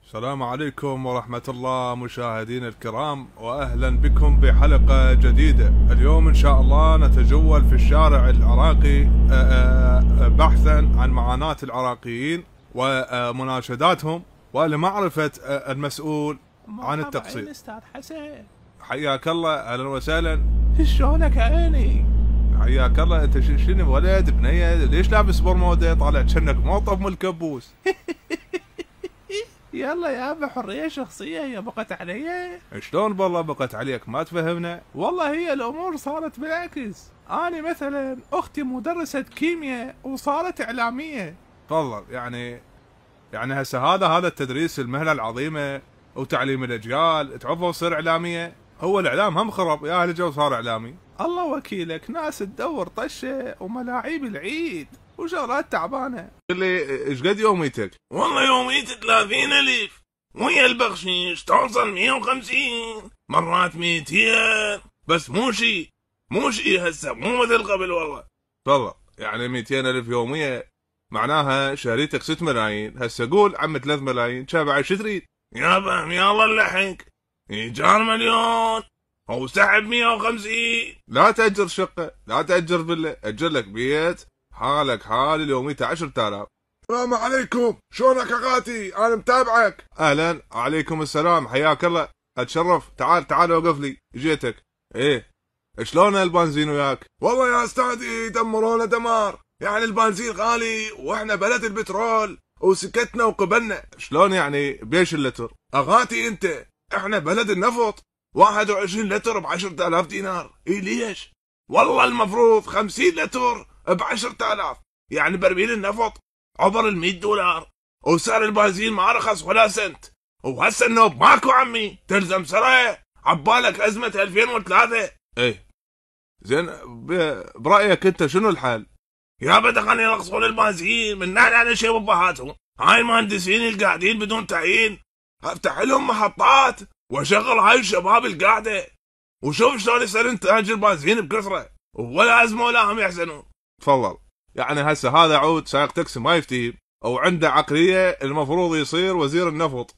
السلام عليكم ورحمة الله مشاهدينا الكرام، وأهلا بكم بحلقة جديدة. اليوم إن شاء الله نتجول في الشارع العراقي بحثا عن معاناة العراقيين ومناشداتهم ولمعرفة المسؤول عن التقصير. استاذ حسن، حياك الله، أهلا وسهلا. شلونك عيني؟ حياك الله. أنت شنو ولد بنية؟ ليش لابس برموده طالع كأنك موطب من الكبوس؟ يلا يابا، حرية شخصية هي بقت علي. شلون بالله بقت عليك؟ ما تفهمنا. والله هي الأمور صارت بالعكس. أنا مثلا أختي مدرسة كيمياء وصارت إعلامية. تفضل. يعني هسه هذا التدريس، المهنة العظيمة وتعليم الأجيال، تعرفوا تصير إعلامية. هو الإعلام هم خرب، يا أهل الجو صار إعلامي. الله وكيلك، ناس تدور طشة وملاعيب العيد وشغلات تعبانة. قل لي ايش قد يوميتك؟ والله يوميتي 30,000 ويا البخشيش توصل 150 مرات 200. بس مو شي هسه، مو مثل قبل والله. تفضل. يعني 200,000 يومية معناها شهريتك 6 ملايين. هسه قول عم 3 ملايين، بعد شو تريد؟ يابا يلا نلحق، ايجار مليون او سحب 150. لا تأجر شقة، لا تأجر فيلا، أجر لك بيت حالك حال اليوميته 10,000. السلام عليكم، شلونك اخاتي؟ انا متابعك. اهلا، عليكم السلام، حياك الله، اتشرف. تعال وقف لي، جيتك. ايه، شلون البنزين وياك؟ والله يا استاذي دمرونا دمار، يعني البنزين غالي واحنا بلد البترول وسكتنا وقبلنا. شلون يعني بيش اللتر؟ اغاتي انت، احنا بلد النفط، 21 لتر ب10,000 دينار. اي ليش؟ والله المفروض 50 لتر ب10,000، يعني برميل النفط عبر $100، وسعر البنزين ما رخص ولا سنت. وهسه النوب ماكو عمي، تلزم سرعه، عبالك ازمه 2003. ايه زين، برايك انت شنو الحل؟ يا بدخلني يرخصون البنزين من ناحيه على شيء وبهاتهم. هاي المهندسين القاعدين بدون تعيين افتح لهم محطات واشغل هاي الشباب القاعده، وشوف شلون يصير انتاج البنزين بكثره، ولا ازمه ولا هم يحزنون. تفضل. يعني هسه هذا عود سائق تاكسي ما يفتهم او عنده عقليه، المفروض يصير وزير النفط.